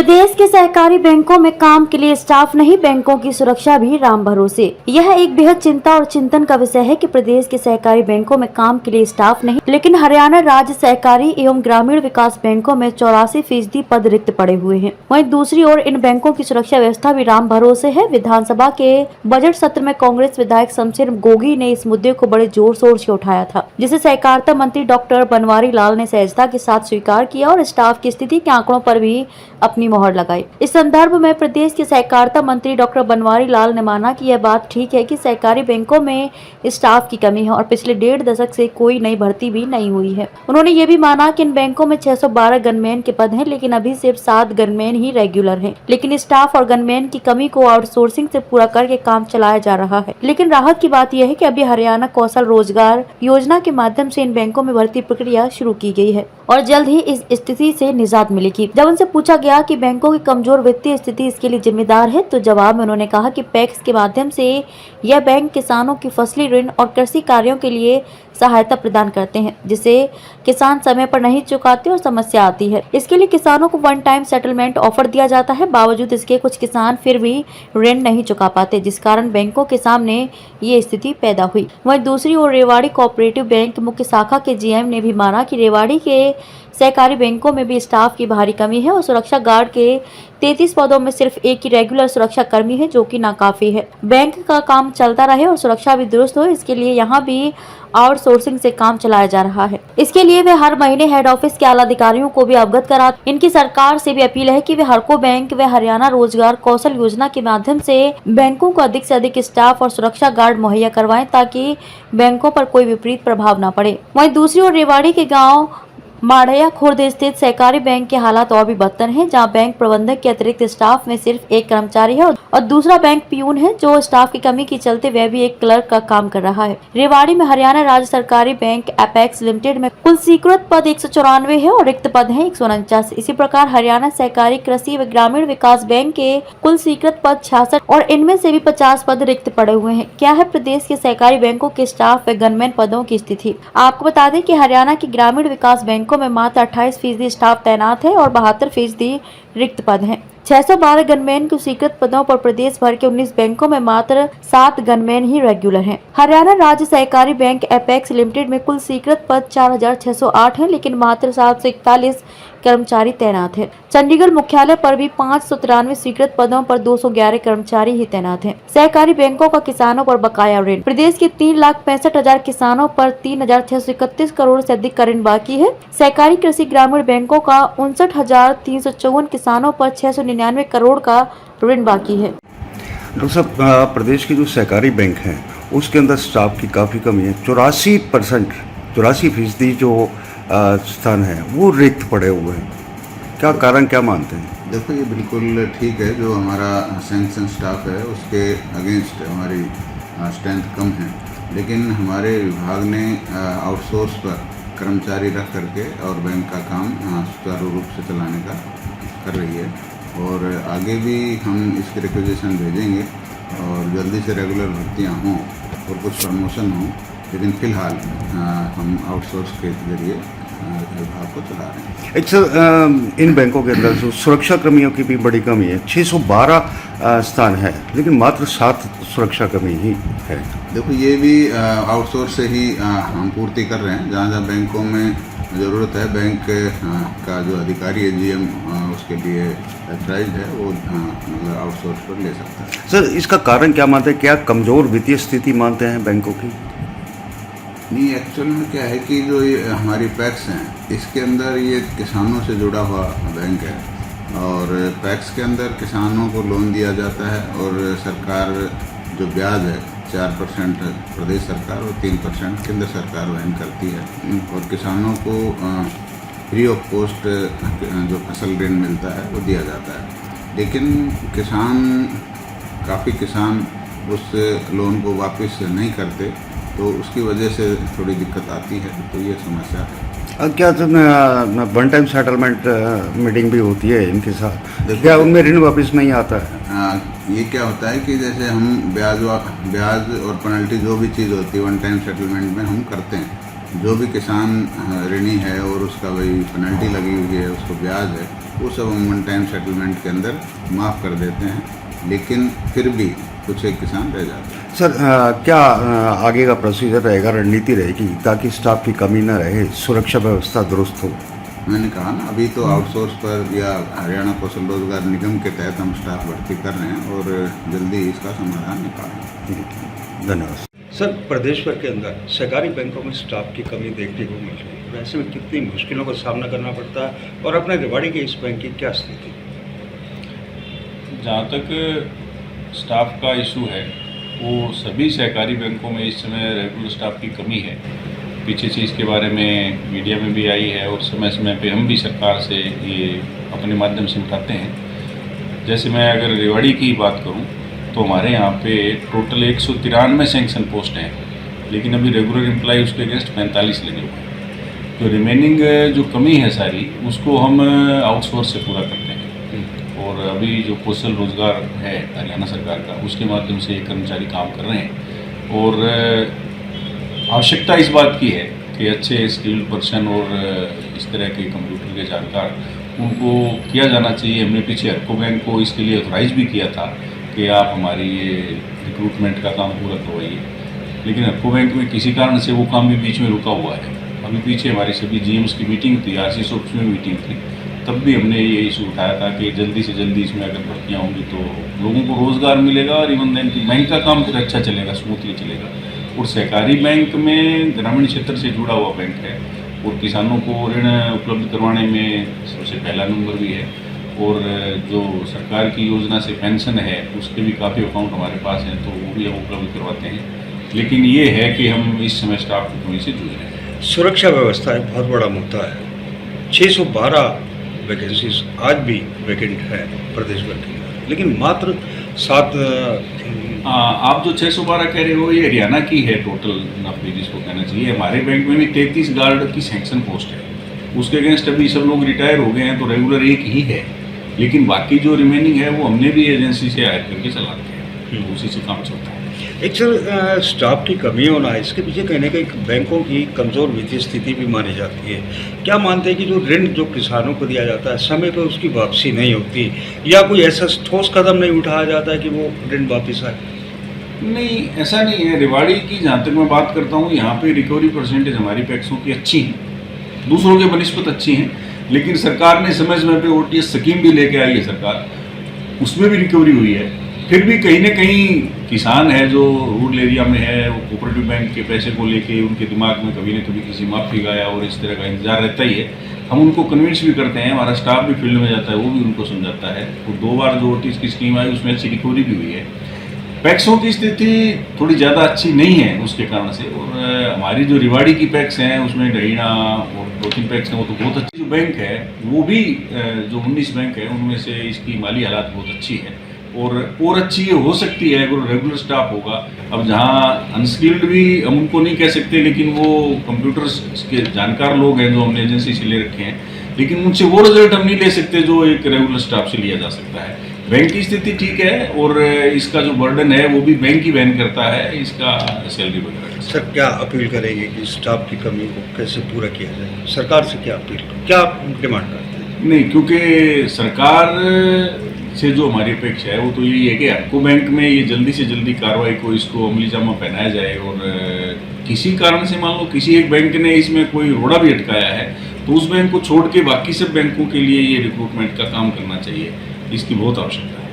प्रदेश के सहकारी बैंकों में काम के लिए स्टाफ नहीं, बैंकों की सुरक्षा भी राम भरोसे। यह एक बेहद चिंता और चिंतन का विषय है कि प्रदेश के सहकारी बैंकों में काम के लिए स्टाफ नहीं, लेकिन हरियाणा राज्य सहकारी एवं ग्रामीण विकास बैंकों में 84% पद रिक्त पड़े हुए हैं। वहीं दूसरी ओर इन बैंकों की सुरक्षा व्यवस्था भी राम भरोसे है। विधानसभा के बजट सत्र में कांग्रेस विधायक शमशेर गोगी ने इस मुद्दे को बड़े जोर शोर से उठाया था, जिसे सहकारिता मंत्री डॉक्टर बनवारी लाल ने सहजता के साथ स्वीकार किया और स्टाफ की स्थिति के आंकड़ों पर भी अपनी मोहर लगाई। इस संदर्भ में प्रदेश के सहकारिता मंत्री डॉक्टर बनवारी लाल ने माना कि यह बात ठीक है कि सहकारी बैंकों में स्टाफ की कमी है और पिछले 1.5 दशक से कोई नई भर्ती भी नहीं हुई है। उन्होंने ये भी माना कि इन बैंकों में 612 गनमैन के पद हैं, लेकिन अभी सिर्फ 7 गनमैन ही रेगुलर हैं। लेकिन स्टाफ और गनमैन की कमी को आउटसोर्सिंग से पूरा करके काम चलाया जा रहा है। लेकिन राहत की बात यह है कि अभी हरियाणा कौशल रोजगार योजना के माध्यम से इन बैंकों में भर्ती प्रक्रिया शुरू की गई है और जल्द ही इस स्थिति से निजात मिलेगी। जब उनसे पूछा गया कि बैंकों की कमजोर वित्तीय स्थिति इसके लिए जिम्मेदार है, तो जवाब में उन्होंने कहा कि पैक्स के माध्यम से यह बैंक किसानों की फसली ऋण और कृषि कार्यों के लिए सहायता प्रदान करते हैं, जिसे किसान समय पर नहीं चुकाते और समस्या आती है। इसके लिए किसानों को वन टाइम सेटलमेंट ऑफर दिया जाता है। बावजूद इसके कुछ किसान फिर भी ऋण नहीं चुका पाते, जिस कारण बैंकों के सामने ये स्थिति पैदा हुई। वहीं दूसरी ओर रेवाड़ी कोऑपरेटिव बैंक मुख्य शाखा के जीएम ने भी माना कि रेवाड़ी के सहकारी बैंकों में भी स्टाफ की भारी कमी है और सुरक्षा गार्ड के 33 पदों में सिर्फ एक ही रेगुलर सुरक्षा कर्मी है, जो कि नाकाफी है। बैंक का काम चलता रहे और सुरक्षा भी दुरुस्त हो, इसके लिए यहाँ भी आउटसोर्सिंग से काम चलाया जा रहा है। इसके लिए वे हर महीने हेड ऑफिस के आला अधिकारियों को भी अवगत कराते। इनकी सरकार से भी अपील है कि वे हरको बैंक व हरियाणा रोजगार कौशल योजना के माध्यम से बैंकों को अधिक से अधिक स्टाफ और सुरक्षा गार्ड मुहैया करवाएं, ताकि बैंकों पर कोई विपरीत प्रभाव न पड़े। वहीं दूसरी ओर रेवाड़ी के गाँव माढ़िया खुर्द स्थित सहकारी बैंक के हालात और भी बदतर हैं, जहां बैंक प्रबंधक के अतिरिक्त स्टाफ में सिर्फ एक कर्मचारी है और दूसरा बैंक पियून है, जो स्टाफ की कमी के चलते वह भी एक क्लर्क का काम कर रहा है। रेवाड़ी में हरियाणा राज्य सरकारी बैंक एपेक्स लिमिटेड में कुल स्वीकृत पद 194 है और रिक्त पद है 149। इसी प्रकार हरियाणा सहकारी कृषि व ग्रामीण विकास बैंक के कुल स्वीकृत पद 66 और इनमें से भी 50 पद रिक्त पड़े हुए हैं। क्या है प्रदेश के सहकारी बैंकों के स्टाफ व गनमैन पदों की स्थिति? आपको बता दें कि हरियाणा की ग्रामीण विकास बैंक में मात्र 28% स्टाफ तैनात है और 72% रिक्त पद हैं। 612 गनमैन के स्वीकृत पदों पर प्रदेश भर के 19 बैंकों में मात्र 7 गनमैन ही रेगुलर हैं। हरियाणा राज्य सहकारी बैंक एपेक्स लिमिटेड में कुल स्वीकृत पद 4608 हैं, लेकिन मात्र 741 कर्मचारी तैनात हैं। चंडीगढ़ मुख्यालय पर भी 593 स्वीकृत पदों पर 211 कर्मचारी ही तैनात हैं। सहकारी बैंकों का किसानों पर बकाया ऋण। प्रदेश के 3,65,000 किसानों पर 3,631 करोड़ से अधिक का ऋण बाकी है। सहकारी कृषि ग्रामीण बैंकों का 59,354 किसानों पर 699 करोड़ का ऋण बाकी है। डॉक्टर साहब, प्रदेश की जो सहकारी बैंक हैं उसके अंदर स्टाफ की काफ़ी कमी है। 84% जो स्थान है वो रिक्त पड़े हुए हैं। क्या कारण, क्या मानते हैं? देखो, ये बिल्कुल ठीक है। जो हमारा सैंक्शन स्टाफ है उसके अगेंस्ट हमारी स्ट्रेंथ कम है, लेकिन हमारे विभाग ने आउटसोर्स पर कर्मचारी रख करके और बैंक का काम सुचारू रूप से चलाने का कर रही है और आगे भी हम इसके रिक्वेजिशन भेजेंगे और जल्दी से रेगुलर भर्तियाँ हों और कुछ प्रमोशन हों, लेकिन फिलहाल हम आउटसोर्स के जरिए विभाग को चला रहे हैं। सर, इन बैंकों के अंदर जो सुरक्षा कर्मियों की भी बड़ी कमी है। 612 स्थान है, लेकिन मात्र 7 सुरक्षा कर्मी ही है। देखो, ये भी आउटसोर्स से ही हम पूर्ति कर रहे हैं। जहाँ जहाँ बैंकों में ज़रूरत है, बैंक का जो अधिकारी है जीएम उसके लिए ऑथराइज्ड है, वो मतलब आउटसोर्स पर ले सकता है। सर, इसका कारण क्या मानते हैं? क्या कमज़ोर वित्तीय स्थिति मानते हैं बैंकों की? नहीं, एक्चुअल में क्या है कि जो ये हमारी पैक्स हैं इसके अंदर ये किसानों से जुड़ा हुआ बैंक है और पैक्स के अंदर किसानों को लोन दिया जाता है और सरकार जो ब्याज है 4% प्रदेश सरकार और 3% केंद्र सरकार वहन करती है और किसानों को फ्री ऑफ कॉस्ट जो फसल ऋण मिलता है वो दिया जाता है। लेकिन काफ़ी किसान उस लोन को वापस नहीं करते, तो उसकी वजह से थोड़ी दिक्कत आती है। तो ये समस्या है। क्या वन टाइम सेटलमेंट मीटिंग भी होती है इनके साथ? क्या उनमें ऋण वापस नहीं आता है? ये क्या होता है कि जैसे हम ब्याज और पेनल्टी जो भी चीज़ होती है वन टाइम सेटलमेंट में हम करते हैं, जो भी किसान ऋणी है और उसका वही पेनल्टी लगी हुई है, उसको ब्याज है, वो सब हम वन टाइम सेटलमेंट के अंदर माफ़ कर देते हैं, लेकिन फिर भी कुछ एक किसान रह जाते हैं। सर क्या आगे का प्रोसीजर रहेगा, रणनीति रहेगी ताकि स्टाफ की कमी न रहे, सुरक्षा व्यवस्था दुरुस्त हो? मैंने कहा ना, अभी तो आउटसोर्स पर या हरियाणा कौशल रोजगार निगम के तहत हम स्टाफ भर्ती कर रहे हैं और जल्दी इसका समाधान निकालेंगे। धन्यवाद। सर, प्रदेश भर के अंदर सहकारी बैंकों में स्टाफ की कमी देखने को मिल रही है। वैसे में कितनी मुश्किलों का सामना करना पड़ता है और अपने रेवाड़ी के इस बैंक की क्या स्थिति? जहाँ तक स्टाफ का इशू है, वो सभी सहकारी बैंकों में इस समय रेगुलर स्टाफ की कमी है। पीछे से इसके बारे में मीडिया में भी आई है और समय समय पे हम भी सरकार से ये अपने माध्यम से उठाते हैं। जैसे मैं अगर रेवाड़ी की बात करूं तो हमारे यहाँ पे टोटल 193 सैंक्शन पोस्ट हैं, लेकिन अभी रेगुलर एम्प्लॉय उसके अगेंस्ट 45 लगे हुए हैं। तो रिमेनिंग जो कमी है सारी, उसको हम आउटसोर्स से पूरा करते हैं। और अभी जो कौशल रोजगार है हरियाणा सरकार का, उसके माध्यम से कर्मचारी काम कर रहे हैं। और आवश्यकता इस बात की है कि अच्छे स्किल्ड पर्सन और इस तरह के कंप्यूटर के जानकार उनको किया जाना चाहिए। हमने पीछे हरको बैंक को इसके लिए ऑथराइज भी किया था कि आप हमारी ये रिक्रूटमेंट का काम पूरा करवाइए, लेकिन हरको बैंक में किसी कारण से वो काम भी बीच में रुका हुआ है। अभी पीछे हमारी सभी जीएम्स की मीटिंग थी, आरसीएस ऑफिस में मीटिंग थी, तब भी हमने ये इशू उठाया था कि जल्दी से जल्दी इसमें अगर भर्तियाँ होंगी तो लोगों को रोज़गार मिलेगा और इवन देन बैंक का काम फिर अच्छा चलेगा, स्मूथली चलेगा। और सहकारी बैंक में ग्रामीण क्षेत्र से जुड़ा हुआ बैंक है और किसानों को ऋण उपलब्ध करवाने में सबसे पहला नंबर भी है। और जो सरकार की योजना से पेंशन है, उसके भी काफ़ी अकाउंट हमारे पास हैं, तो वो भी हम उपलब्ध करवाते हैं। लेकिन ये है कि हम इस समय स्टाफ की कमी से जूझ रहे हैं। सुरक्षा व्यवस्था एक बहुत बड़ा मुद्दा है। 612 वैकेंसीज आज भी वैकेंट है प्रदेश भर के अंदर, लेकिन मात्र 7 आप जो 612 कह रहे हो, ये हरियाणा की है टोटल नौकरी, जिसको कहना चाहिए। हमारे बैंक में भी 33 गार्ड की सैंक्शन पोस्ट है, उसके अगेंस्ट अभी सब लोग रिटायर हो गए हैं, तो रेगुलर एक ही है। लेकिन बाकी जो रिमेनिंग है वो हमने भी एजेंसी से हायर करके चलाते हैं, उसी से काम चलता है। एक सर, स्टाफ की कमी होना, इसके पीछे कहीं ना कहीं बैंकों की कमज़ोर वित्तीय स्थिति भी मानी जाती है। क्या मानते हैं कि जो ऋण जो किसानों को दिया जाता है समय पर उसकी वापसी नहीं होती, या कोई ऐसा ठोस कदम नहीं उठाया जाता है कि वो ऋण वापस आए? नहीं, ऐसा नहीं है। रेवाड़ी की जहाँ तक मैं बात करता हूँ, यहाँ पे रिकवरी परसेंटेज हमारी पैक्सों की अच्छी है, दूसरों के बनिस्बत अच्छी हैं। लेकिन सरकार ने समय समय पे ओटीएस स्कीम भी लेके आई है सरकार, उसमें भी रिकवरी हुई है। फिर भी कहीं ना कहीं किसान है जो रूरल एरिया में है, वो कोऑपरेटिव बैंक के पैसे को लेके उनके दिमाग में कभी न कभी किसी माफी का या और इस तरह का इंतजार रहता ही है। हम उनको कन्विंस भी करते हैं, हमारा स्टाफ भी फील्ड में जाता है, वो भी उनको समझाता है। और 2 बार जो ओटीएस की स्कीम आई उसमें अच्छी रिकवरी भी हुई है। पैक्सों की स्थिति थोड़ी ज़्यादा अच्छी नहीं है उसके कारण से। और हमारी जो रेवाड़ी की पैक्स हैं उसमें डहीना और 2-3 पैक्स हैं, वो तो बहुत अच्छी। जो बैंक है वो भी जो 19 बैंक है उनमें से इसकी माली हालात बहुत अच्छी है और अच्छी ये हो सकती है अगर रेगुलर स्टाफ होगा। अब जहाँ अनस्किल्ड भी हम उनको नहीं कह सकते, लेकिन वो कंप्यूटर्स के जानकार लोग हैं जो हमने एजेंसी से ले रखे हैं, लेकिन उनसे वो रिजल्ट हम नहीं ले सकते जो एक रेगुलर स्टाफ से लिया जा सकता है। बैंक की स्थिति ठीक है और इसका जो बर्डन है वो भी बैंक ही वहन करता है, इसका सैलरी वगैरह। सर, क्या अपील करेंगे कि स्टाफ की कमी को कैसे पूरा किया जाए? सरकार से क्या अपील, क्या डिमांड करते हैं? नहीं, क्योंकि सरकार से जो हमारी अपेक्षा है वो तो यही है कि हरको बैंक में ये जल्दी से जल्दी कार्रवाई को इसको अमली जामा पहनाया जाए। और किसी कारण से मान लो किसी एक बैंक ने इसमें कोई रोड़ा भी अटकाया है तो उस बैंक को छोड़ के बाकी सब बैंकों के लिए ये रिक्रूटमेंट का काम करना चाहिए, इसकी बहुत आवश्यकता है।